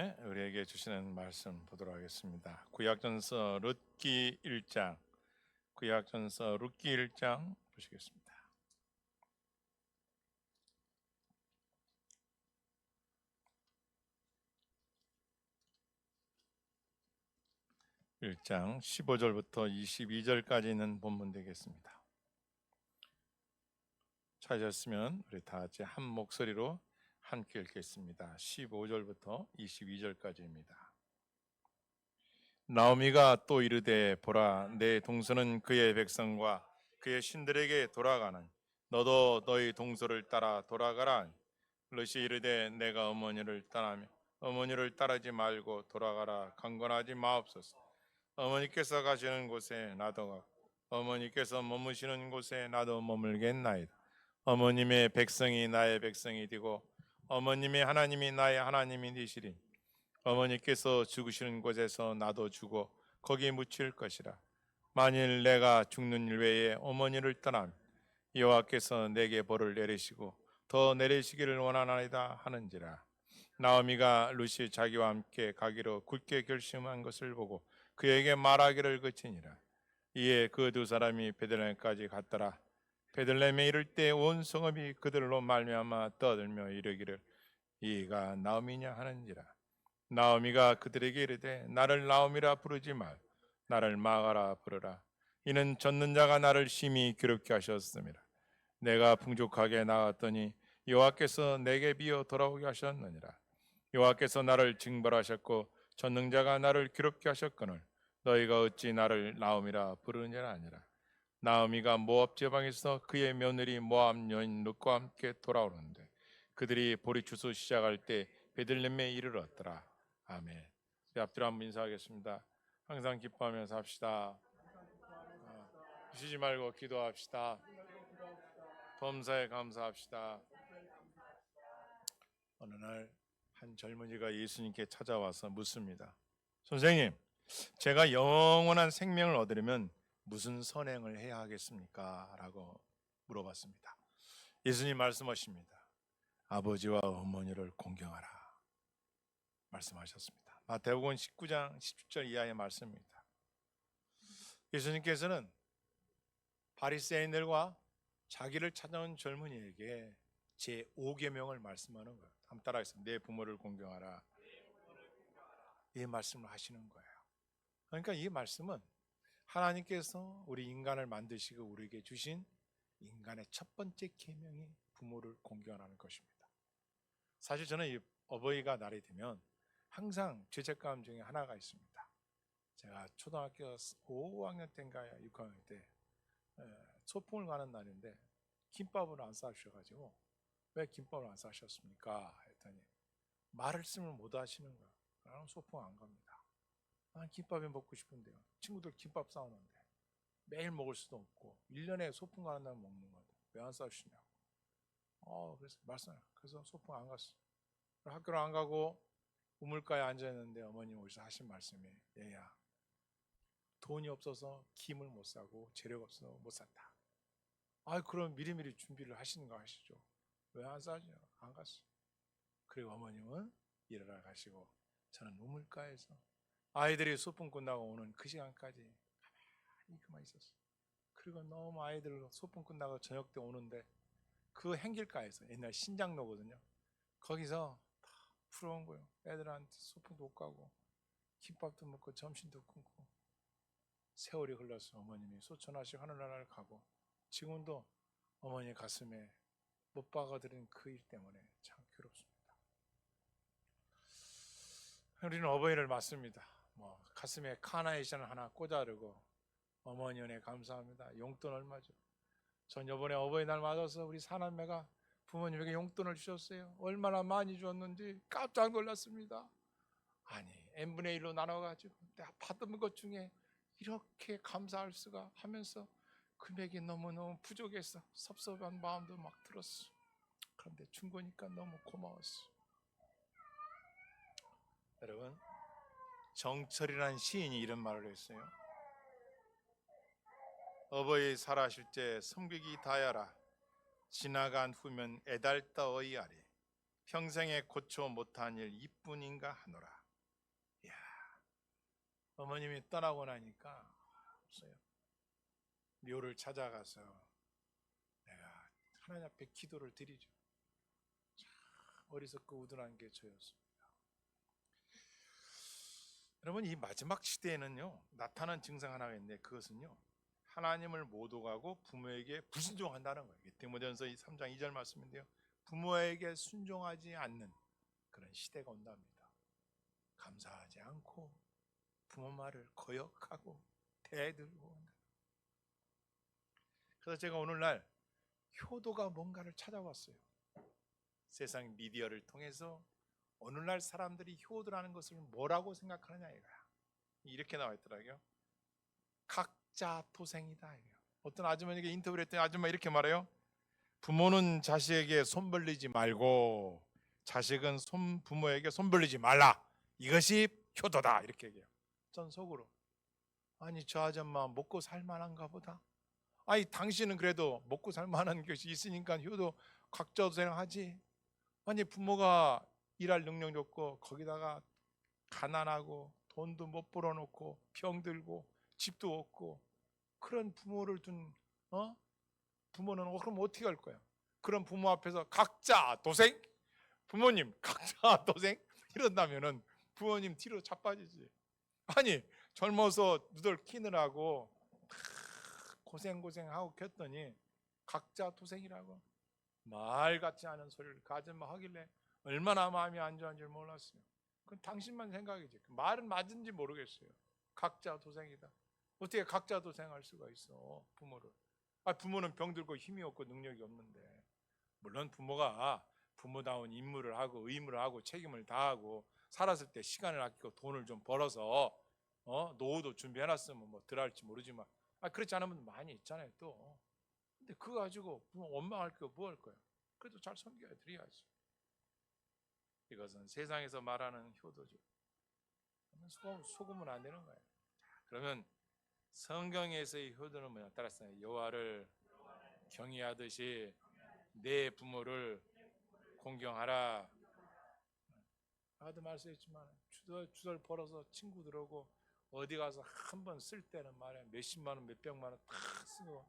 우리에게 주시는 말씀 보도록 하겠습니다. 구약전서 룻기 1장, 구약전서 룻기 1장 보시겠습니다. 1장 15절부터 22절까지 있는 본문 되겠습니다. 찾으셨으면 우리 다 같이 한 목소리로 함께 읽겠습니다. 15절부터 22절까지입니다. 나오미가 또 이르되 보라, 내 동서는 그의 백성과 그의 신들에게 돌아가는, 너도 너희 동서를 따라 돌아가라. 롯이 이르되 내가 어머니를 떠나며 어머니를 따르지 말고 돌아가라. 강권하지 마옵소서. 어머니께서 가시는 곳에 나도 가고 어머니께서 머무시는 곳에 나도 머물겠나이다. 어머님의 백성이 나의 백성이 되고 어머님의 하나님이 나의 하나님이 되시리. 어머니께서 죽으시는 곳에서 나도 죽어 거기 묻힐 것이라. 만일 내가 죽는 일 외에 어머니를 떠나면 여호와께서 내게 벌을 내리시고 더 내리시기를 원하나이다 하는지라. 나오미가 룻이 자기와 함께 가기로 굳게 결심한 것을 보고 그에게 말하기를 그치니라. 이에 그 두 사람이 베들레헴까지 갔더라. 베들레헴에 이를 때 온 성읍이 그들로 말미암아 떠들며 이르기를 이가 나오미냐 하는지라. 나오미가 그들에게 이르되 나를 나오미라 부르지 말, 나를 마가라 부르라. 이는 젖는 자가 나를 심히 괴롭게 하셨음이라. 내가 풍족하게 나았더니 여호와께서 내게 비어 돌아오게 하셨느니라. 여호와께서 나를 징벌하셨고 전능자가 나를 괴롭게 하셨거늘 너희가 어찌 나를 나오미라 부르느냐 아니라. 나오미가 모압 지방에서 그의 며느리 모압 여인 룻과 함께 돌아오는데 그들이 보리추수 시작할 때 베들레헴에 이르렀더라. 아멘. 앞뒤로 한번 인사하겠습니다. 항상 기뻐하면서 합시다. 쉬지 말고 기도합시다. 범사에 감사합시다. 어느 날 한 젊은이가 예수님께 찾아와서 묻습니다. 선생님, 제가 영원한 생명을 얻으려면 무슨 선행을 해야 하겠습니까? 라고 물어봤습니다. 예수님 말씀하십니다. 아버지와 어머니를 공경하라 말씀하셨습니다. 마태복음 19장 17절 이하의 말씀입니다. 예수님께서는 바리새인들과 자기를 찾아온 젊은이에게 제5계명을 말씀하는 거예요. 한번 따라하겠습니다. 내 부모를 공경하라. 이 말씀을 하시는 거예요. 그러니까 이 말씀은 하나님께서 우리 인간을 만드시고 우리에게 주신 인간의 첫 번째 계명이 부모를 공경하는 것입니다. 사실 저는 이 어버이가 날이 되면 항상 죄책감 중에 하나가 있습니다. 제가 초등학교 5학년 때인가 6학년 때 소풍을 가는 날인데 김밥을 안 싸주셔가지고 왜 김밥을 안 싸셨습니까? 했더니 말씀을 못 하시는 거예요. 나는 소풍 안 갑니다. 난 김밥이 먹고 싶은데요. 친구들 김밥 싸우는데 매일 먹을 수도 없고 1년에 소풍 가는 날 먹는 건데 왜 안 싸주시냐고. 그래서 그래서 소풍 안 갔어. 학교를 안 가고 우물가에 앉아있는데 어머님 오셔서 하신 말씀이 얘야, 돈이 없어서 김을 못 사고 재료가 없어서 못 산다. 그럼 미리미리 준비를 하시는 거 아시죠? 왜 안 싸죠? 안 갔어. 그리고 어머님은 일하러 가시고 저는 우물가에서 아이들이 소풍 끝나고 오는 그 시간까지 가만히 그만 있었어요. 그리고 너무 아이들 소풍 끝나고 저녁 때 오는데 그 행길가에서 옛날 신장로거든요. 거기서 다 부러운 거예요. 애들한테 소풍도 못 가고 김밥도 먹고 점심도 끊고 세월이 흘러서 어머님이 소천하시고 하늘나라를 가고 지금도 어머니 가슴에 못 박아드린 그 일 때문에 참 괴롭습니다. 우리는 어버이를 맞습니다. 가슴에 카나이션을 하나 꽂아두고 어머니 은혜 감사합니다. 용돈 얼마죠? 전 이번에 어버이날 맞아서 우리 사남매가 부모님에게 용돈을 주셨어요. 얼마나 많이 주었는지 깜짝 놀랐습니다. 아니 n분의 1로 나눠가지고 내가 받은 것 중에 이렇게 감사할 수가 하면서 금액이 너무너무 부족해서 섭섭한 마음도 막 들었어. 그런데 준 거니까 너무 고마웠어. 여러분, 정철이라는 시인이 이런 말을 했어요. 어버이 살아실 때 섬기기 다야라. 지나간 후면 애달다 어이하리. 평생에 고쳐 못한 일 이뿐인가 하노라. 이야, 어머님이 떠나고 나니까 없어요. 묘를 찾아가서 내가 하나님 앞에 기도를 드리죠. 참 어리석고 우둔한 게 저였습니다. 여러분, 이 마지막 시대에는요 나타난 증상 하나가 있는데, 그것은요 하나님을 못 오가고 부모에게 불순종한다는 거예요. 디모데전서 3장 2절 말씀인데요, 부모에게 순종하지 않는 그런 시대가 온답니다. 감사하지 않고 부모 말을 거역하고 대들고 온다. 그래서 제가 오늘날 효도가 뭔가를 찾아봤어요. 세상 미디어를 통해서 오늘날 사람들이 효도라는 것을 뭐라고 생각하느냐 이거야. 이렇게 나와 있더라고요. 각자 도생이다. 어떤 아주머니에게 인터뷰를 했더니 아줌마 이렇게 말해요. 부모는 자식에게 손 벌리지 말고 자식은 부모에게 손 벌리지 말라. 이것이 효도다. 이렇게 얘기해요. 전 속으로, 아니 저 아줌마 먹고 살만한가 보다. 아니 당신은 그래도 먹고 살만한 것이 있으니까 효도 각자 도생하지. 아니 부모가 일할 능력이 없고 거기다가 가난하고 돈도 못 벌어놓고 병들고 집도 없고 그런 부모를 둔 부모는 그럼 어떻게 할 거야? 그런 부모 앞에서 각자 도생? 부모님 각자 도생? 이런다면은 부모님 뒤로 자빠지지. 아니 젊어서 누들 키느라고 고생하고 켰더니 각자 도생이라고 말 같지 않은 소리를 그 아줌마 하길래 얼마나 마음이 안 좋은 줄 몰랐어요. 그건 당신만 생각이지. 그 말은 맞은지 모르겠어요. 각자 도생이다. 어떻게 각자 도생할 수가 있어, 부모를. 부모는 병들고 힘이 없고 능력이 없는데. 물론 부모가 부모다운 임무를 하고 의무를 하고 책임을 다하고 살았을 때 시간을 아끼고 돈을 좀 벌어서 노후도 준비해놨으면 뭐 덜 할지 모르지만 그렇지 않으면 많이 있잖아요 또. 근데 그거 가지고 부모 원망할 거 뭐 할 거야. 그래도 잘 섬겨야 드려야지. 이것은 세상에서 말하는 효도죠. 속으면 안 되는 거예요. 그러면 성경에서의 효도는 뭐냐? 따라서 여호와를 경외하듯이 내 부모를 공경하라. 아까도 말씀했지만 주덜 벌어서 친구들하고 어디 가서 한 번 쓸 때는 말이야 몇십만 원 몇백만 원 다 쓰고,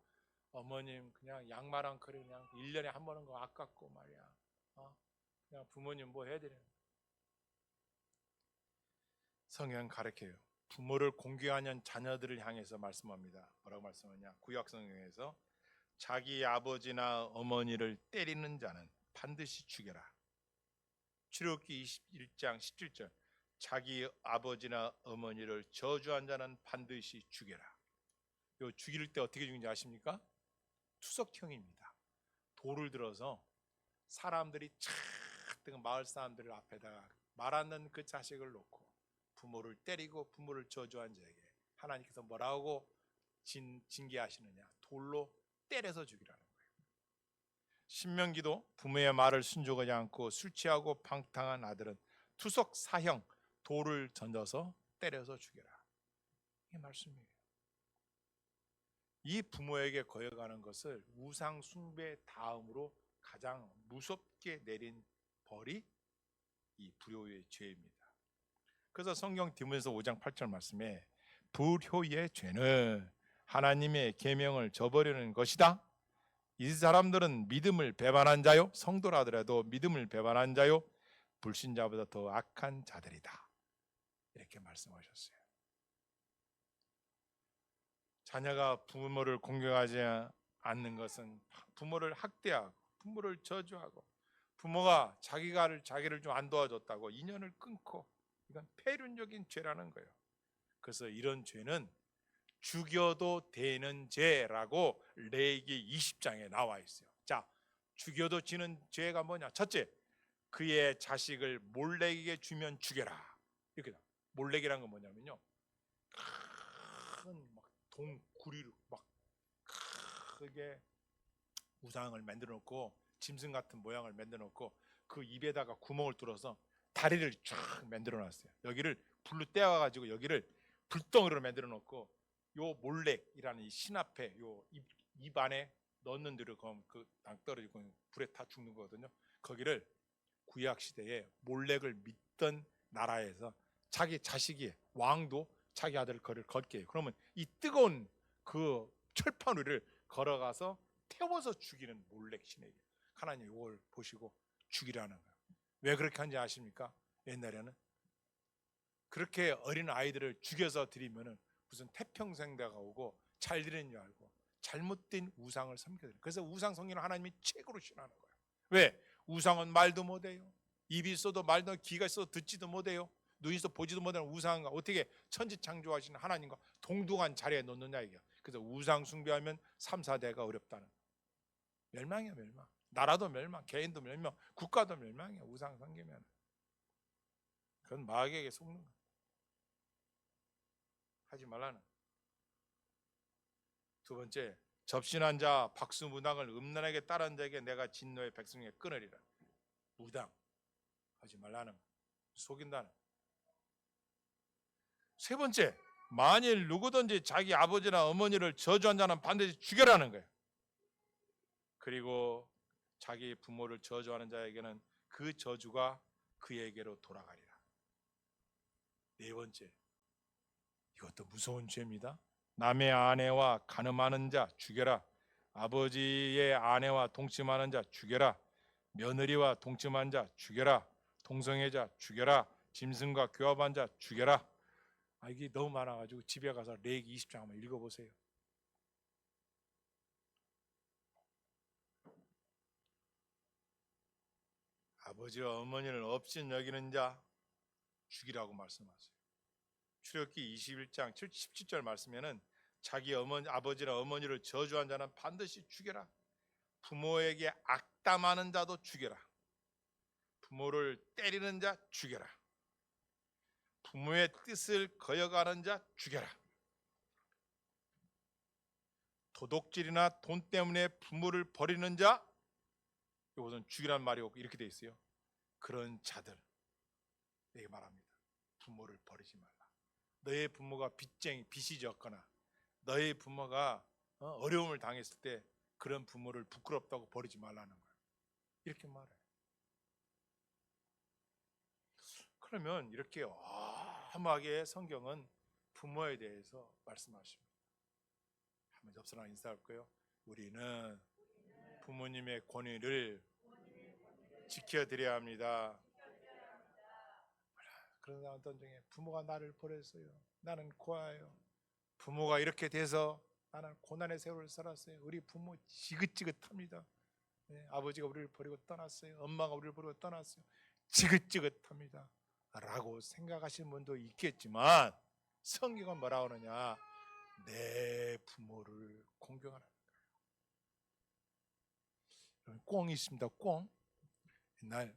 어머님 그냥 양말 한 컬이 그냥 1년에 한 번 하는 거 아깝고 말이야. 그냥 부모님 뭐 해드려. 성경 가르쳐요. 부모를 공경하는 자녀들을 향해서 말씀합니다. 뭐라고 말씀하냐? 구약 성경에서 자기 아버지나 어머니를 때리는 자는 반드시 죽여라. 출애굽기 21장 17절 자기 아버지나 어머니를 저주한 자는 반드시 죽여라. 요 죽일 때 어떻게 죽는지 아십니까? 투석형입니다. 돌을 들어서 사람들이 착 마을 사람들 앞에다가 말 않는 그 자식을 놓고 부모를 때리고 부모를 저주한 자에게 하나님께서 뭐라고 징계하시느냐? 돌로 때려서 죽이라는 거예요. 신명기도 부모의 말을 순종하지 않고 술 취하고 방탕한 아들은 투석 사형, 돌을 던져서 때려서 죽여라. 이게 말씀이에요. 이 부모에게 거역하는 것을 우상 숭배 다음으로 가장 무섭게 내린 벌이 이 불효의 죄입니다. 그래서 성경 디모데서 5장 8절 말씀에 불효의 죄는 하나님의 계명을 저버리는 것이다. 이 사람들은 믿음을 배반한 자요, 성도라더라도 믿음을 배반한 자요, 불신자보다 더 악한 자들이다. 이렇게 말씀하셨어요. 자녀가 부모를 공경하지 않는 것은 부모를 학대하고 부모를 저주하고 부모가 자기를 좀 안 도와줬다고 인연을 끊고, 이건 폐륜적인 죄라는 거예요. 그래서 이런 죄는 죽여도 되는 죄라고 레위기 20장에 나와 있어요. 자, 죽여도 지는 죄가 뭐냐? 첫째, 그의 자식을 몰렉에게 주면 죽여라. 이렇게 나. 몰렉이란 건 뭐냐면요, 큰 막 동구리로 막 크게 우상을 만들어 놓고 짐승 같은 모양을 만들어 놓고 그 입에다가 구멍을 뚫어서 다리를 쫙 만들어 놨어요. 여기를 불로 떼어 가지고 여기를 불덩이로 만들어 놓고 요 몰렉이라는 이 신 앞에 요 입 안에 넣는 대로 그 당 떨어지고 불에 타 죽는 거거든요. 거기를 구약 시대에 몰렉을 믿던 나라에서 자기 자식이 왕도 자기 아들을 걷게 해요. 그러면 이 뜨거운 그 철판 위를 걸어가서 태워서 죽이는 몰렉 신에게 하나님 이걸 보시고 죽이라는 거예요. 왜 그렇게 한지 아십니까? 옛날에는 그렇게 어린 아이들을 죽여서 드리면은 무슨 태평생대가 오고 잘 되는 줄 알고 잘못된 우상을 섬겨드려요. 그래서 우상 섬기는 하나님이 최고로 싫어하는 거예요. 왜? 우상은 말도 못해요. 입이 있어도 말도, 귀가 있어도 듣지도 못해요. 눈이 있어 보지도 못하는 우상과 어떻게 천지창조하시는 하나님과 동등한 자리에 놓느냐 이게. 그래서 우상 숭배하면 3, 4대가 어렵다는 거예요. 멸망이야 멸망. 나라도 멸망, 개인도 멸망, 국가도 멸망이야. 우상 섬기면 그건 마귀에게 속는 거예요. 하지 말라는. 두 번째, 접신한 자 박수 무당을 음란하게 따른 자에게 내가 진노의 백성에게 끊으리라. 무당 하지 말라는, 속인다는. 세 번째, 만일 누구든지 자기 아버지나 어머니를 저주한 자는 반드시 죽여라는 거예요. 그리고 자기 부모를 저주하는 자에게는 그 저주가 그에게로 돌아가리라. 네 번째, 이것도 무서운 죄입니다. 남의 아내와 간음하는 자 죽여라. 아버지의 아내와 동침하는 자 죽여라. 며느리와 동침한 자 죽여라. 동성애자 죽여라. 짐승과 교합한 자 죽여라. 이게 너무 많아가지고 집에 가서 레위기 20장 한번 읽어보세요. 아버지와 어머니를 업신 여기는 자 죽이라고 말씀하세요. 출애굽기 21장 17절 말씀에는 자기 아버지나 어머니를 저주한 자는 반드시 죽여라. 부모에게 악담하는 자도 죽여라. 부모를 때리는 자 죽여라. 부모의 뜻을 거역하는 자 죽여라. 도둑질이나 돈 때문에 부모를 버리는 자, 이것은 죽이란 말이 없고 이렇게 돼 있어요. 그런 자들 내게 말합니다. 부모를 버리지 말라. 너의 부모가 빚이 졌거나 너의 부모가 어려움을 당했을 때 그런 부모를 부끄럽다고 버리지 말라는 거예요. 이렇게 말해요. 그러면 이렇게 엄하게 성경은 부모에 대해서 말씀하십니다. 한번 옆사람 인사할까요? 우리는 부모님의 권위를 지켜드려야 합니다. 그러나 어떤 중에 부모가 나를 버렸어요. 나는 고아예요. 부모가 이렇게 돼서 나는 고난의 세월을 살았어요. 우리 부모 지긋지긋합니다. 네, 아버지가 우리를 버리고 떠났어요. 엄마가 우리를 버리고 떠났어요. 지긋지긋합니다 라고 생각하시는 분도 있겠지만 성경은 뭐라고 하느냐, 내 부모를 공경하라는 거예요. 꽁이 있습니다. 꽁. 옛날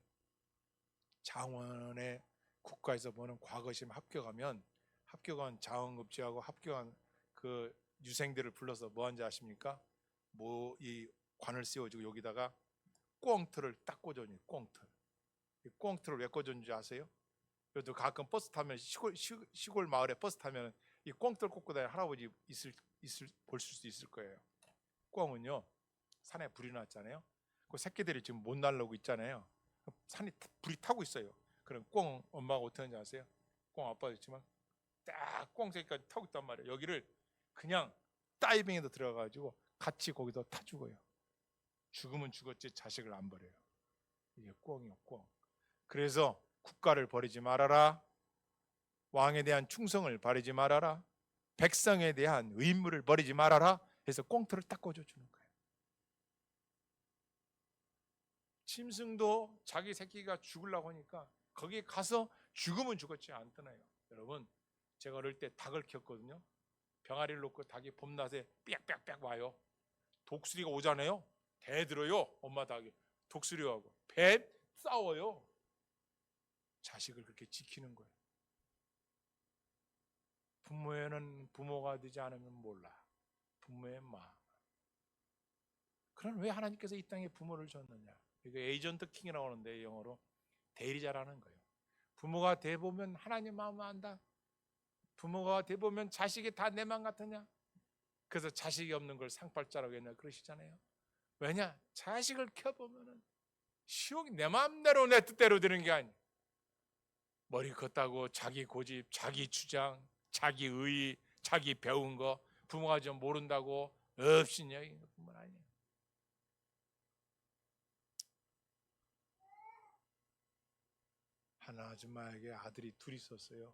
장원의 국가에서 보는 과거시험 합격한 자원급제하고 합격한 그 유생들을 불러서 뭐 하는지 아십니까? 이 관을 씌워주고 여기다가 꽁틀을 딱 꽂아줘요. 꽁틀. 이 꽁틀을 왜 꽂아주는지 아세요? 그래도 가끔 버스 타면 시골 마을에 버스 타면 이 꽁틀 꽂고 다니는 할아버지 볼 수 있을 거예요. 꽁은요 산에 불이 났잖아요. 그 새끼들이 지금 못 날라오고 있잖아요. 산에 불이 타고 있어요. 그럼 꽁 엄마가 어떻게 하는지 아세요? 꽁 아빠도 있지만 딱 꽁 새끼까지 타고 있단 말이에요. 여기를 그냥 다이빙에도 들어가가지고 같이 거기서 타 죽어요. 죽으면 죽었지 자식을 안 버려요. 이게 꽁이요, 꽁. 그래서 국가를 버리지 말아라. 왕에 대한 충성을 버리지 말아라. 백성에 대한 의무를 버리지 말아라 해서 꽁틀을 딱 꽂아주는 거예요. 짐승도 자기 새끼가 죽으려고 하니까 거기에 가서 죽으면 죽었지 안 떠나요. 여러분, 제가 어릴 때 닭을 키웠거든요. 병아리를 놓고 닭이 봄낮에 빽빽빽 와요. 독수리가 오잖아요. 대들어요. 엄마 닭이 독수리하고 뱀 싸워요. 자식을 그렇게 지키는 거예요. 부모에는 부모가 되지 않으면 몰라. 부모의 마음. 그럼 왜 하나님께서 이 땅에 부모를 줬느냐? 이거 에이전트 킹이라고 하는데 영어로 대리자라는 거예요. 부모가 돼 보면 하나님 마음을 안다. 부모가 돼 보면 자식이 다 내 마음 같으냐? 그래서 자식이 없는 걸 상팔자라고 했냐 그러시잖아요. 왜냐? 자식을 켜보면은 시옥이 내 마음대로 내 뜻대로 되는 게 아니야. 머리 컸다고 자기 고집, 자기 주장, 자기 의의, 자기 배운 거 부모가 좀 모른다고 없인 여기는 뿐만 아니야. 한 아줌마에게 아들이 둘이 있었어요.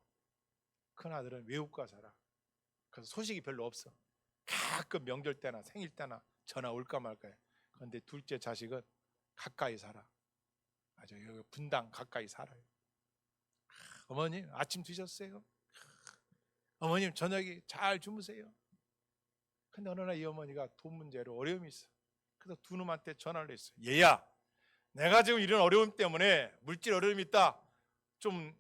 큰 아들은 외국가 살아. 그래서 소식이 별로 없어. 가끔 명절 때나 생일 때나 전화 올까 말까요. 그런데 둘째 자식은 가까이 살아. 아주 여기 분당 가까이 살아요. 어머님 아침 드셨어요? 어머님 저녁에 잘 주무세요? 근데 어느 날 이 어머니가 돈 문제로 어려움이 있어. 그래서 두 놈한테 전화를 했어요. 얘야, 내가 지금 이런 어려움 때문에 물질 어려움이 있다. 좀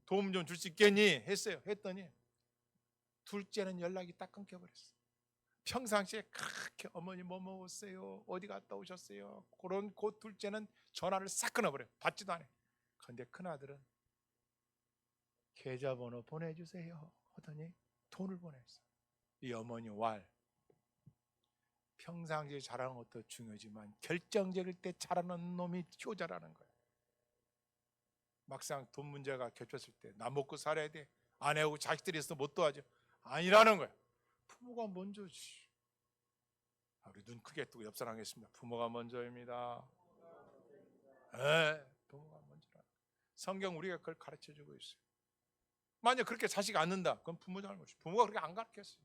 도움 좀 줄 수 있겠니? 했어요. 했더니 둘째는 연락이 딱 끊겨버렸어. 평상시에 그렇게 어머니 뭐 먹었어요? 어디 갔다 오셨어요? 그런 그 둘째는 전화를 싹 끊어버려. 받지도 않아. 그런데 큰아들은 계좌번호 보내주세요 하더니 돈을 보냈어. 이 어머니 왈, 평상시에 잘하는 것도 중요하지만 결정적일 때 잘하는 놈이 효자라는 거야. 막상 돈 문제가 겹쳤을 때 나 먹고 살아야 돼. 아내하고 자식들이 있어서 못 도와줘. 아니라는 거야. 부모가 먼저지. 우리 눈 크게 뜨고 옆 사람 하겠습니다. 부모가 먼저입니다. 부모가 먼저라. 성경 우리가 그걸 가르쳐주고 있어요. 만약 그렇게 자식 안 낳는다, 그건 부모 잘못이에요. 부모가 그렇게 안 가르쳤어요.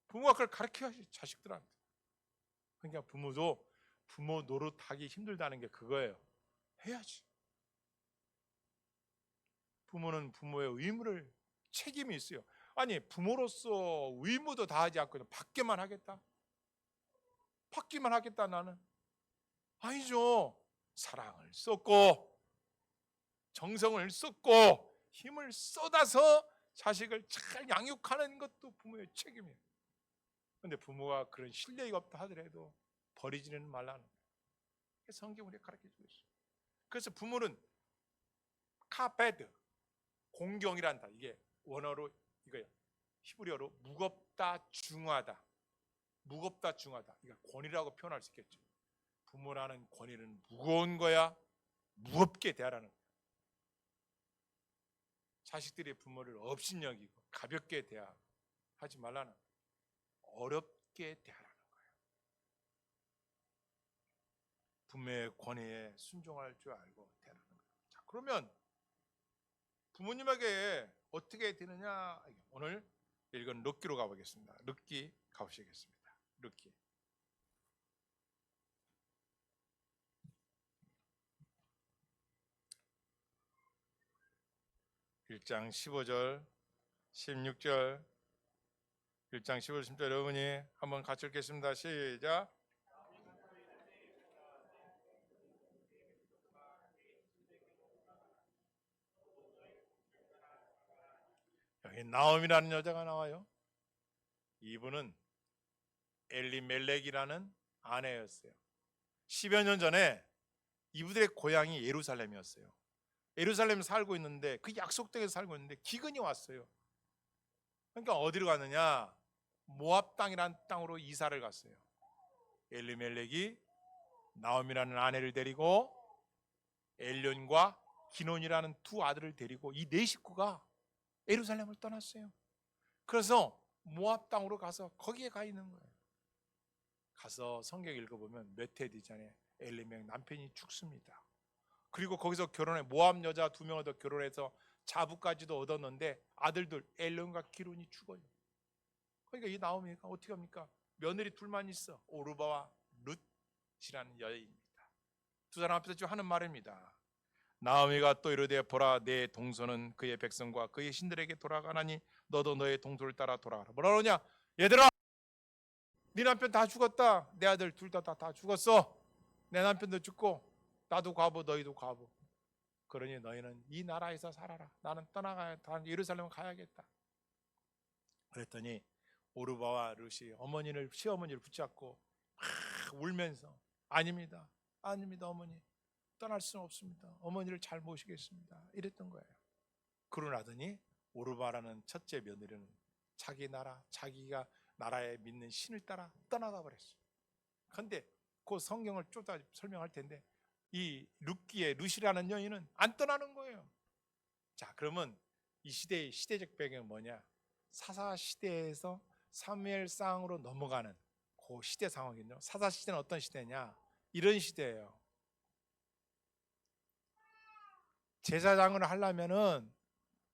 부모가 그걸 가르쳐야지 자식들한테. 그러니까 부모도 부모 노릇하기 힘들다는 게 그거예요. 해야지. 부모는 부모의 의무를 책임이 있어요. 아니 부모로서 의무도 다하지 않고 받기만 하겠다? 받기만 하겠다 나는? 아니죠. 사랑을 쏟고 정성을 쏟고 힘을 쏟아서 자식을 잘 양육하는 것도 부모의 책임이에요. 그런데 부모가 그런 실력이 없다 하더라도 버리지는 말라는 거예요. 성경 우리가 가르쳐주고 있어요. 그래서 부모는 카베드, 공경이란다. 이게 원어로 이거예요. 히브리어로 무겁다, 중하다. 무겁다, 중하다. 이거 권위라고 표현할 수 있겠죠. 부모라는 권위는 무거운 거야. 무겁게 대하라는 거야. 자식들이 부모를 업신여기고 가볍게 대하지 말라는 거야. 어렵게 대하라는 거예요. 부모의 권위에 순종할 줄 알고 대하라는 거예요. 자, 그러면 부모님에게 어떻게 되느냐? 오늘 읽은 룻기로 가보겠습니다. 룻기 가보시겠습니다. 룻기 1장 15절 16절 1장 15절 16절 여러분이 한번 같이 읽겠습니다. 시작. 여기 나옴이라는 여자가 나와요. 이분은 엘리멜렉이라는 아내였어요. 10여 년 전에 이분들의 고향이 예루살렘이었어요. 예루살렘에 살고 있는데 그 약속 땅에 살고 있는데 기근이 왔어요. 그러니까 어디로 갔느냐? 모압 땅이라는 땅으로 이사를 갔어요. 엘리멜렉이 나옴이라는 아내를 데리고 엘론과 기논이라는 두 아들을 데리고 이 네 식구가 예루살렘을 떠났어요. 그래서 모압 땅으로 가서 거기에 가 있는 거예요. 가서 성경 읽어보면 몇 해 뒤전에 엘리멜렉 남편이 죽습니다. 그리고 거기서 결혼해 모압 여자 2명을 더 결혼해서 자부까지도 얻었는데 아들들 엘론과 기론이 죽어요. 그러니까 이 나오미가 어떻게 합니까? 며느리 둘만 있어. 오르바와 룻이라는 여인입니다. 두 사람 앞에서 지금 하는 말입니다. 나오미가 또 이르되 보라 내 동서는 그의 백성과 그의 신들에게 돌아가나니 너도 너의 동서를 따라 돌아가라. 뭐라 그러냐? 얘들아, 네 남편 다 죽었다. 내 아들 둘 다 죽었어. 내 남편도 죽고 나도 과부 너희도 과부. 그러니 너희는 이 나라에서 살아라. 나는 떠나가야 예루살렘 가야겠다. 그랬더니 오르바와 룻이 어머니를 시어머니를 붙잡고 막 울면서 아닙니다. 아닙니다 어머니. 떠날 수는 없습니다. 어머니를 잘 모시겠습니다. 이랬던 거예요. 그러나더니 오르바라는 첫째 며느리는 자기 나라, 자기가 나라에 믿는 신을 따라 떠나가 버렸어요. 그런데 그 성경을 쫓아 설명할 텐데 이 룻기의 룻이라는 여인은 안 떠나는 거예요. 자, 그러면 이 시대의 시대적 배경은 뭐냐? 사사 시대에서 사무엘상으로 넘어가는 그 시대 상황이거든요. 사사 시대는 어떤 시대냐? 이런 시대예요. 제사장을 하려면은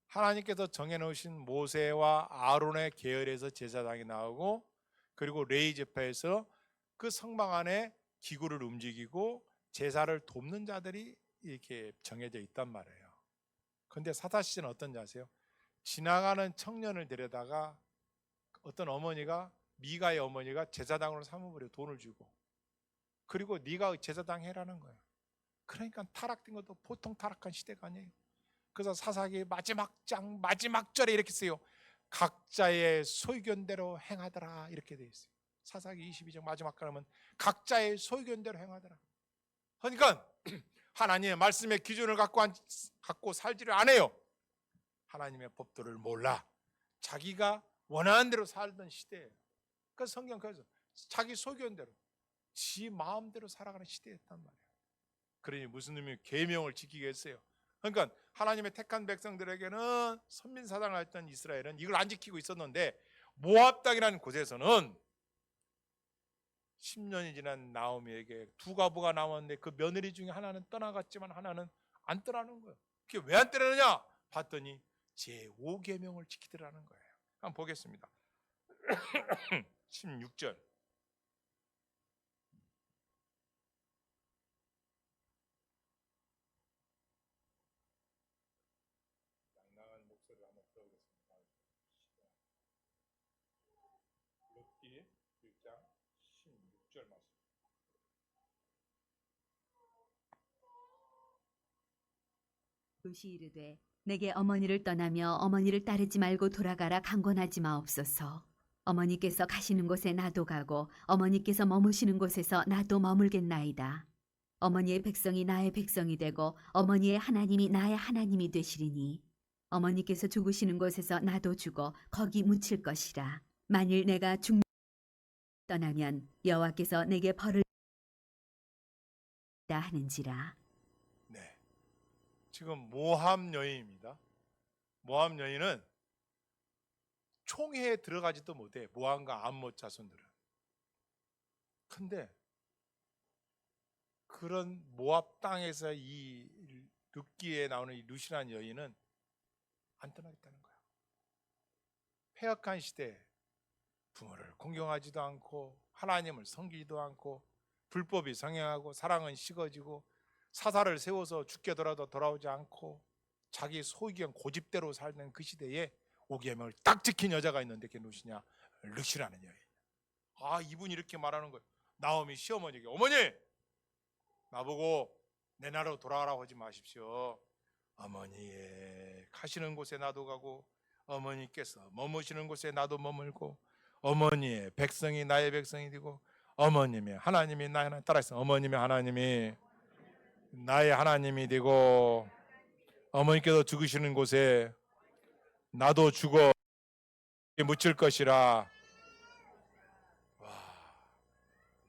하나님께서 정해놓으신 모세와 아론의 계열에서 제사장이 나오고, 그리고 레위 지파에서 그 성막 안에 기구를 움직이고 제사를 돕는 자들이 이렇게 정해져 있단 말이에요. 그런데 사사 시대는 어떤지 아세요? 지나가는 청년을 데려다가 어떤 어머니가, 미가의 어머니가 제사장으로 삼아버려, 돈을 주고. 그리고 네가 제사장 해라는 거예요. 그러니까 타락된 것도 보통 타락한 시대가 아니에요. 그래서 사사기 마지막 장 마지막 절에 이렇게 써요. 각자의 소견대로 행하더라, 이렇게 돼 있어요. 사사기 22장 마지막 가면 각자의 소견대로 행하더라. 그러니까 하나님의 말씀의 기준을 갖고 살지를 안 해요. 하나님의 법도를 몰라 자기가 원하는 대로 살던 시대예요. 그래서 성경 그래서 자기 소견대로 지 마음대로 살아가는 시대였단 말이에요. 그러니 무슨 의미? 계명을 지키게 했어요. 그러니까 하나님의 택한 백성들에게는 선민사상을 했던 이스라엘은 이걸 안 지키고 있었는데, 모압 땅이라는 곳에서는 10년이 지난 나오미에게 두 과부가 나왔는데 그 며느리 중에 하나는 떠나갔지만 하나는 안 떠나는 거예요. 그게 왜 안 떠나느냐? 봤더니 제5계명을 지키더라는 거예요. 한번 보겠습니다. 16절. 양랑한 목소리를 한번 들어보겠습니다. 룻기 1장 16절 말씀. 룻이 이르되 내게 어머니를 떠나며 어머니를 따르지 말고 돌아가라 강권하지 마옵소서. 어머니께서 가시는 곳에 나도 가고 어머니께서 머무시는 곳에서 나도 머물겠나이다. 어머니의 백성이 나의 백성이 되고 어머니의 하나님이 나의 하나님이 되시리니 어머니께서 죽으시는 곳에서 나도 죽어 거기 묻힐 것이라. 만일 내가 떠나면 여호와께서 내게 벌을 하는지라. 네, 지금 모함 여인입니다. 모함 여인은 총회에 들어가지도 못해, 모함과 암못 자손들은. 근데 그런 모압 땅에서 이 룻기에 나오는 이 룻이라는 여인은 안 떠나겠다는 거야. 패역한 시대, 부모를 공경하지도 않고 하나님을 섬기지도 않고 불법이 성행하고 사랑은 식어지고 사사를 세워서 죽게더라도 돌아오지 않고 자기 소유견 고집대로 살는 그 시대에 오계명을 딱 지킨 여자가 있는데 그게 누구시냐? 룻이라는 여인. 아, 이분이 이렇게 말하는 거예요. 나오미 시어머니에게, 어머니 나보고 내 나라로 돌아가라고 하지 마십시오. 어머니의 가시는 곳에 나도 가고 어머니께서 머무시는 곳에 나도 머물고 어머니의 백성이 나의 백성이 되고 어머님의 하나님이 나의 하나님, 따라서 어머님의 하나님이 나의 하나님이 되고 어머니께서 죽으시는 곳에 나도 죽어 묻힐 것이라.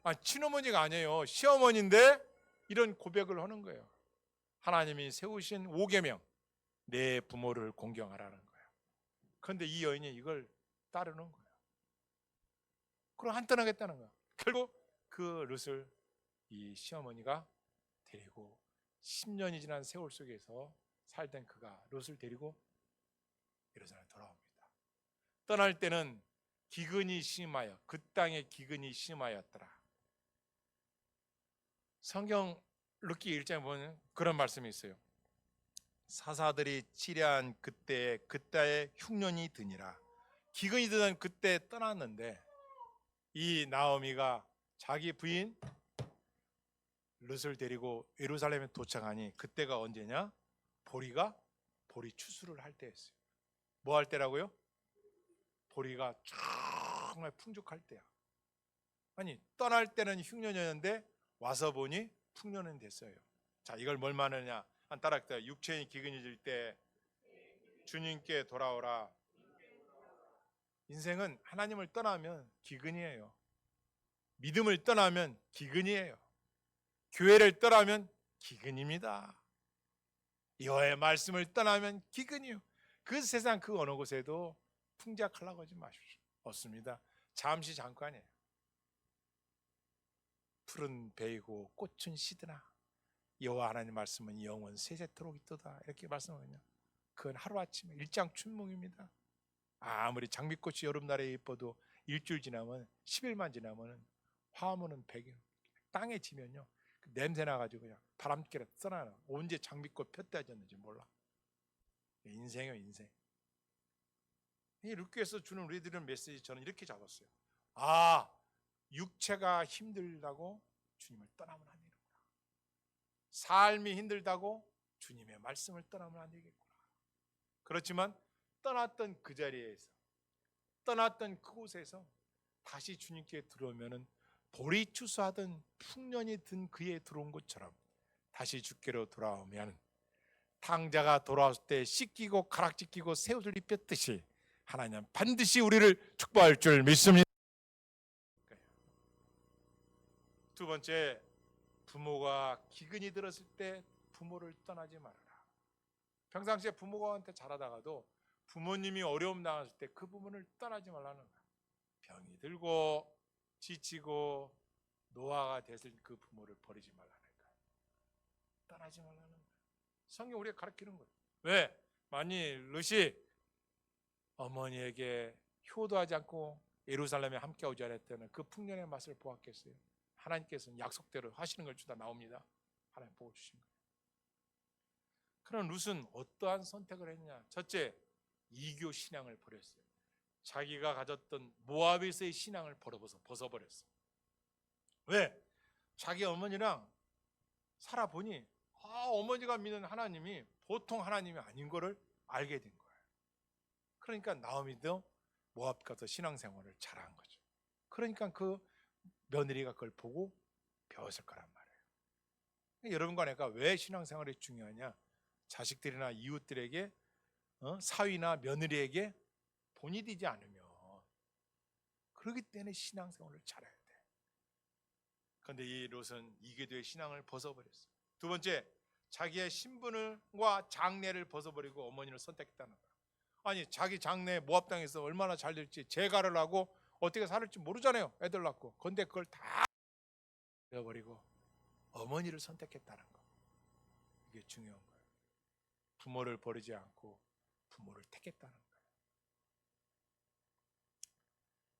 와, 친어머니가 아니에요. 시어머니인데 이런 고백을 하는 거예요. 하나님이 세우신 5계명, 내 부모를 공경하라는 거예요. 그런데 이 여인이 이걸 따르는 거예요. 그럼 안 떠나겠다는 거예요. 결국 그 룻을 이 시어머니가 데리고 10년이 지난 세월 속에서 살던 그가 룻을 데리고 예루살렘에 돌아옵니다. 떠날 때는 기근이 심하여, 그 땅에 기근이 심하였더라. 성경 룻기 1장에 보면 그런 말씀이 있어요. 사사들이 치려한 그때에 그때의 흉년이 드니라. 기근이 드는 그때 떠났는데 이 나오미가 자기 부인 룻을 데리고 예루살렘에 도착하니 그때가 언제냐? 보리 추수를 할 때였어요. 뭐 할 때라고요? 보리가 정말 풍족할 때야. 아니, 떠날 때는 흉년이었는데 와서 보니 풍년은 됐어요. 자, 이걸 뭘 말하느냐? 한 따라할게요. 육체의 기근이 질 때 주님께 돌아오라. 인생은 하나님을 떠나면 기근이에요. 믿음을 떠나면 기근이에요. 교회를 떠나면 기근입니다. 여호와의 말씀을 떠나면 기근이요. 그 세상 그 어느 곳에도 풍작하려고 하지 마십시오. 없습니다. 잠시 잠깐이에요. 푸른 베이고 꽃은 시드나 여호와 하나님 말씀은 영원 세세토록 있도다. 이렇게 말씀하거든요. 그건 하루아침에 일장춘몽입니다. 아무리 장미꽃이 여름날에 예뻐도 일주일 지나면 10일만 지나면 화무는 백일 땅에 지면요 그 냄새 나가지고 그냥 바람결에 떠나요. 언제 장미꽃 폈다 졌는지 몰라. 인생이요 인생. 이 룻기에서 주는 우리들은 메시지 저는 이렇게 잡았어요. 아, 육체가 힘들다고 주님을 떠나면 안 되는구나. 삶이 힘들다고 주님의 말씀을 떠나면 안 되겠구나. 그렇지만 떠났던 그 자리에서, 떠났던 그곳에서 다시 주님께 들어오면은 돌이 추수하던 풍년이 든 그에 들어온 것처럼 다시 주께로 돌아오면 탕자가 돌아왔을 때 씻기고 가락짓기고 새 옷을 입혔듯이 하나님은 반드시 우리를 축복할 줄 믿습니다. 두 번째, 부모가 기근이 들었을 때 부모를 떠나지 말아라. 평상시에 부모한테 잘하다가도 부모님이 어려움 당했을 때 그 부모를 떠나지 말라는 거야. 병이 들고 지치고 노화가 됐을 그 부모를 버리지 말라는 거야. 떠나지 말라는 거야. 성경 우리가 가르치는 거예요. 왜? 만일 롯이 어머니에게 효도하지 않고 예루살렘에 함께 오지 않았다면 그 풍년의 맛을 보았겠어요? 하나님께서는 약속대로 하시는 걸 주다 나옵니다. 하나님 보고 주신 거예요. 그런 룻은 어떠한 선택을 했냐? 첫째, 이교 신앙을 버렸어요. 자기가 가졌던 모압에서의 신앙을 벗어버렸어요. 왜? 자기 어머니랑 살아보니 어머니가 믿는 하나님이 보통 하나님이 아닌 거를 알게 된 거예요. 그러니까 나오미도 모압 가서 신앙생활을 잘한 거죠. 그러니까 그 며느리가 그걸 보고 배웠을 거란 말이에요. 여러분과 내가 왜 신앙생활이 중요하냐? 자식들이나 이웃들에게 사위나 며느리에게 본이 되지 않으면 그렇기 때문에 신앙생활을 잘해야 돼. 그런데 이 롯은 이게도의 신앙을 벗어버렸어요. 두 번째, 자기의 신분과 장래를 벗어버리고 어머니를 선택했다는 거예요. 아니 자기 장래 모압 땅에서 얼마나 잘 될지 재가를 하고 어떻게 살을지 모르잖아요. 애들 낳고. 그런데 그걸 다 잃어버리고 어머니를 선택했다는 거. 이게 중요한 거예요. 부모를 버리지 않고 부모를 택했다는 거예요.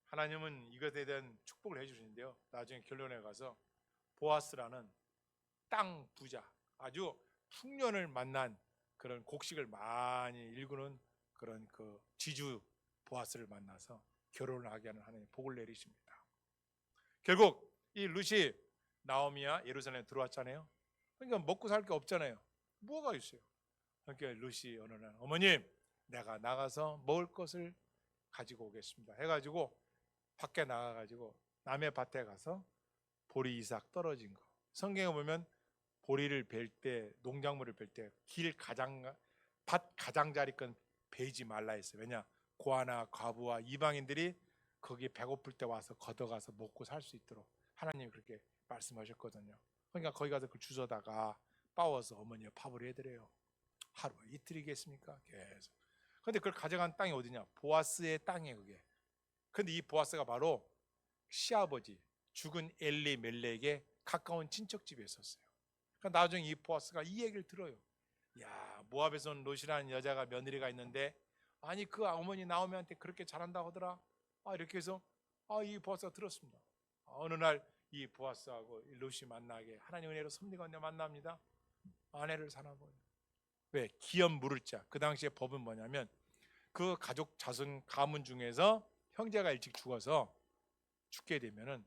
하나님은 이것에 대한 축복을 해주시는데요. 나중에 결론에 가서 보아스라는 땅 부자, 아주 풍년을 만난 그런 곡식을 많이 일구는 그런 그 지주 보아스를 만나서 결혼을 하게 하는 하나님의 복을 내리십니다. 결국 이 룻이 나오미와 예루살렘에 들어왔잖아요. 그러니까 먹고 살 게 없잖아요. 뭐가 있어요? 그러니까 룻이 어느 날 어머님 내가 나가서 먹을 것을 가지고 오겠습니다 해가지고 밖에 나가가지고 남의 밭에 가서 보리 이삭 떨어진 거. 성경에 보면 보리를 벨 때, 농작물을 벨 때 밭 가장자리건 베지 말라 했어요. 왜냐? 고아나 과부와 이방인들이 거기 배고플 때 와서 걷어가서 먹고 살 수 있도록 하나님이 그렇게 말씀하셨거든요. 그러니까 거기 가서 그 주워다가 빻아서 어머니가 밥을 해드려요. 하루 이틀이겠습니까? 계속. 그런데 그걸 가져간 땅이 어디냐? 보아스의 땅이에요. 그게. 근데 이 보아스가 바로 시아버지 죽은 엘리멜렉의 가까운 친척집에 있었어요. 그러니까 나중에 이 보아스가 이 얘기를 들어요. 야, 모압에서 온 롯이라는 여자가 며느리가 있는데 아니 그 어머니 나오미한테 그렇게 잘한다고 하더라. 이렇게 해서 이 보아스가 들었습니다. 어느 날 이 보아스하고 롯이 만나게 하나님 은혜로 섭리가 언제 만납니다. 아내를 사나보요. 왜? 기업 물을 자. 그 당시에 법은 뭐냐면 그 가족 자손 가문 중에서 형제가 일찍 죽어서 죽게 되면은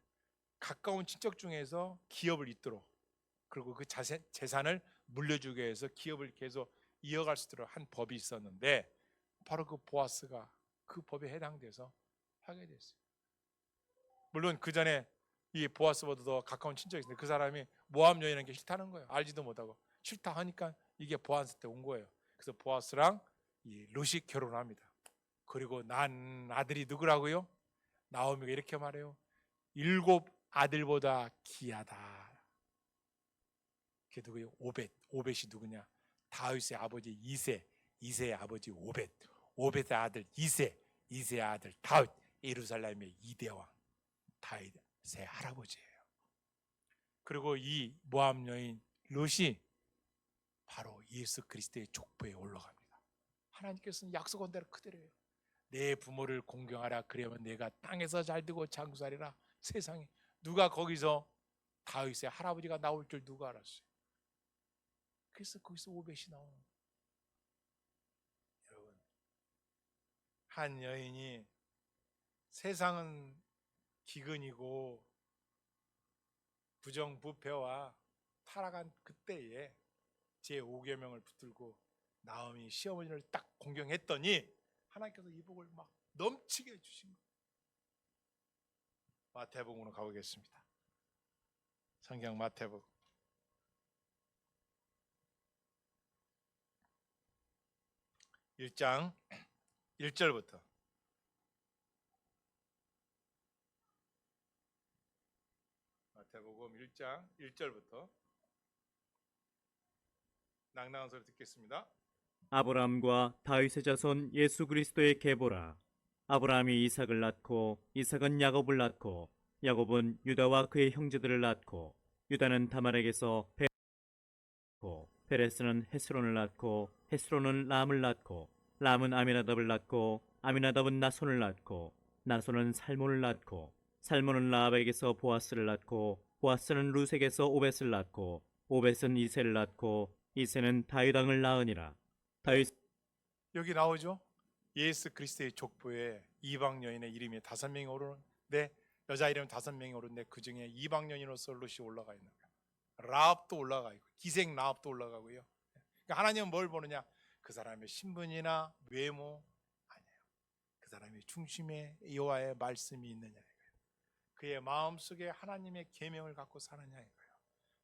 가까운 친척 중에서 기업을 잇도록 그리고 그 재산을 물려주기 위해서 기업을 계속 이어갈 수 있도록 한 법이 있었는데 바로 그 보아스가 그 법에 해당돼서 하게 됐어요. 물론 그 전에 이 보아스보다 더 가까운 친척이 있는데 그 사람이 모압 여인인 게 싫다는 거예요. 알지도 못하고 싫다 하니까 이게 보아스 때 온 거예요. 그래서 보아스랑 이 롯이 결혼합니다. 그리고 난 아들이 누구라고요? 나오미가 이렇게 말해요. 7 아들보다 귀하다. 그게 누구예요? 오벳. 오벳이 누구냐? 다윗의 아버지 이세, 이세의 아버지 오벳, 오벳의 아들 이세, 이세의 아들 다윗, 예루살렘의 2대왕 다윗의 할아버지예요. 그리고 이 모압 여인 롯이 바로 예수 그리스도의 족보에 올라갑니다. 하나님께서는 약속한 대로 그대로예요. 내 부모를 공경하라, 그러면 내가 땅에서 잘되고 장수하리라. 세상에 누가 거기서 다윗의 할아버지가 나올 줄 누가 알았어요? 그래서 거기서 오벳이 나오는 거예요. 여러분, 한 여인이 세상은 기근이고 부정부패와 타락한 그때에 제5계명을 붙들고 나오미 시어머니를 딱 공경했더니 하나님께서 이 복을 막 넘치게 해주신 거예요. 마태복음으로 가보겠습니다. 성경 마태복음 1장 1절부터 마태복음 1장 1절부터 낭낭한 소리 듣겠습니다. 아브라함과 다윗의 자손 예수 그리스도의 계보라. 아브라함이 이삭을 낳고 이삭은 야곱을 낳고 야곱은 유다와 그의 형제들을 낳고 유다는 다말에게서 낳고 페레스는 헤스론을 낳고 헤스론은 람을 낳고 람은 아미나답을 낳고 아미나답은 나손을 낳고 나손은 살몬을 낳고 살몬은 라합에게서 보아스를 낳고 보아스는 루색에서 오벳을 낳고 오벳은 이새를 낳고 이새는 다윗 왕을 낳으니라. 다윗 여기 나오죠. 예수 그리스도의 족보에 이방 여인의 이름이 5명이 오르는데 여자 이름 5명이 오르는데 그 중에 이방 여인으로서 롯이 올라가 있는 거예요. 라합도 올라가 있고 기생 라합도 올라가고요. 그러니까 하나님은 뭘 보느냐? 그 사람의 신분이나 외모 아니에요. 그 사람의 중심에 여호와의 말씀이 있느냐 이거예요. 그의 마음속에 하나님의 계명을 갖고 사느냐 이거예요.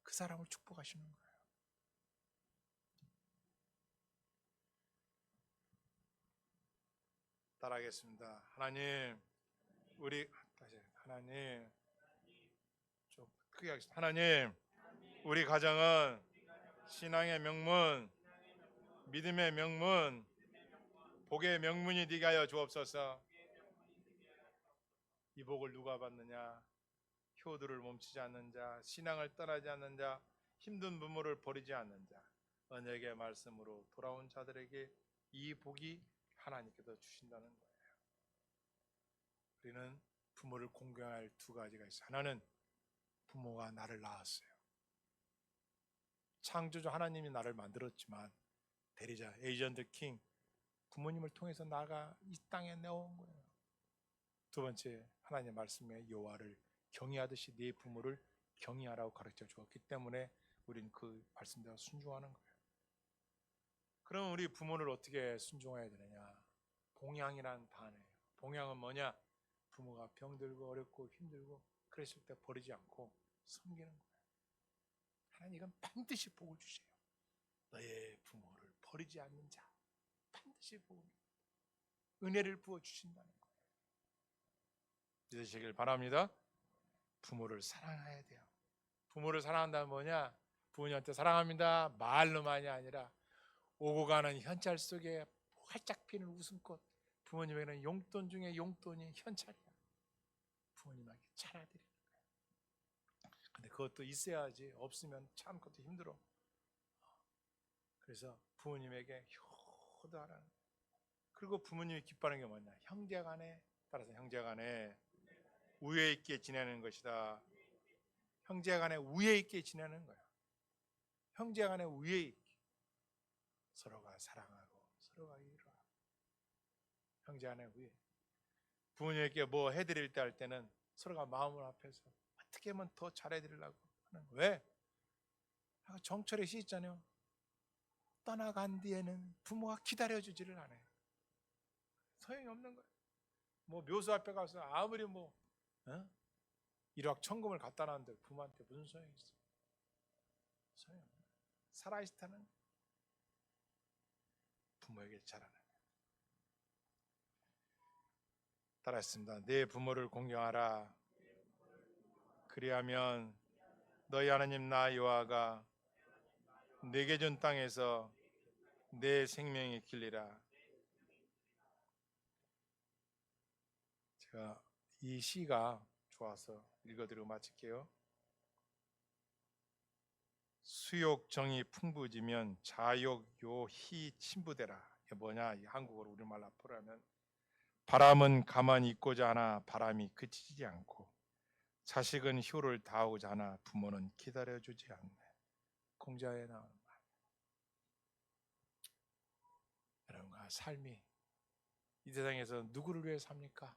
그 사람을 축복하시는 거예요. 따라하겠습니다. 하나님, 우리 다시 하나님 좀 크게 하겠습니다. 하나님, 우리 가정은 신앙의 명문, 믿음의 명문, 복의 명문이 되게 하여 주옵소서. 이 복을 누가 받느냐? 효도를 멈추지 않는 자, 신앙을 떠나지 않는 자, 힘든 부모를 버리지 않는 자, 언약의 말씀으로 돌아온 자들에게 이 복이 하나님께서 주신다는 거예요. 우리는 부모를 공경할 2가지가 있어요. 하나는 부모가 나를 낳았어요. 창조주 하나님이 나를 만들었지만 대리자 에이전트 킹 부모님을 통해서 나가 이 땅에 내어온 거예요. 2번째, 하나님의 말씀에 여호와를 경외하듯이 네 부모를 경외하라고 가르쳐 주었기 때문에 우린 그 말씀대로 순종하는 거예요. 그럼 우리 부모를 어떻게 순종해야 되느냐? 봉양이란 단어예요. 봉양은 뭐냐? 부모가 병들고 어렵고 힘들고 그랬을 때 버리지 않고 섬기는 거예요. 하나님은 반드시 복을 주세요. 너의 부모를 버리지 않는 자 반드시 복을 은혜를 부어 주신다는 거예요. 믿으시길 바랍니다. 부모를 사랑해야 돼요. 부모를 사랑한다는 뭐냐? 부모님한테 사랑합니다 말로만이 아니라 오고 가는 현찰 속에 활짝 피는 웃음꽃, 부모님에게는 용돈 중에 용돈이 현찰이야. 부모님에게 차려드리는 거야. 근데 그것도 있어야지, 없으면 참 그것도 힘들어. 그래서 부모님에게 효도하라는 거야. 그리고 부모님이 기뻐하는 게 뭐냐? 형제간에, 따라서 형제간에 우애 있게 지내는 것이다. 형제간에 우애 있게 지내는 거야. 형제간에 우애 있게 서로가 사랑하고 서로가 이해하고 형제간에 우애. 부모님에게 뭐 해드릴 때 할 때는 서로가 마음을 합해서 어떻게 하면 더 잘해드리려고 하는 거예요. 왜? 정철의 시 있잖아요. 떠나간 뒤에는 부모가 기다려주지를 않아요. 소용이 없는 거예요. 뭐 묘소 앞에 가서 아무리 뭐 일확천금을 갖다 놨는데 부모한테 무슨 소용이 있어? 소용이 없는 거예요. 살아있을 때는 부모에게 잘하는 거예요. 따라했습니다. 내 부모를 공경하라. 그리하면 너희 하나님 나 여호와가 내게 준 땅에서 내 생명의 길이라. 제가 이 시가 좋아서 읽어드리고 마칠게요. 수욕 정이 풍부지면 자욕 요희 침부되라. 이게 뭐냐? 이 한국어로 우리말로 앞으로 하면 바람은 가만히 있고자 하나 바람이 그치지 않고 자식은 효를 다하고자 하나 부모는 기다려주지 않네. 공자에 나오는 말. 여러분과 삶이 이 세상에서 누구를 위해 삽니까?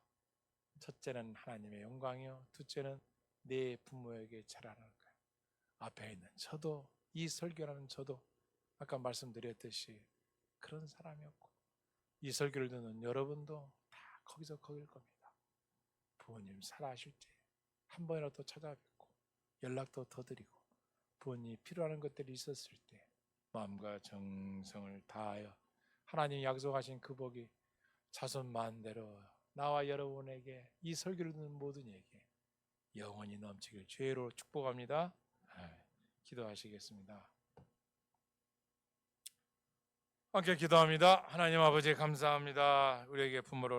첫째는 하나님의 영광이요, 둘째는 내 부모에게 잘하는 거예요. 앞에 있는 저도, 이 설교라는 저도 아까 말씀드렸듯이 그런 사람이었고, 이 설교를 듣는 여러분도 다 거기서 거길 겁니다. 부모님 살아하실 때 한 번이라도 찾아뵙고 연락도 더 드리고 부모님이 필요한 것들이 있었을 때 마음과 정성을 다하여 하나님 약속하신 그 복이 자손 만대로 나와 여러분에게, 이 설교를 듣는 모든 이에게 영원히 넘치길 주의로 축복합니다. 기도하시겠습니다. 함께 기도합니다. 하나님 아버지 감사합니다. 우리에게 부모를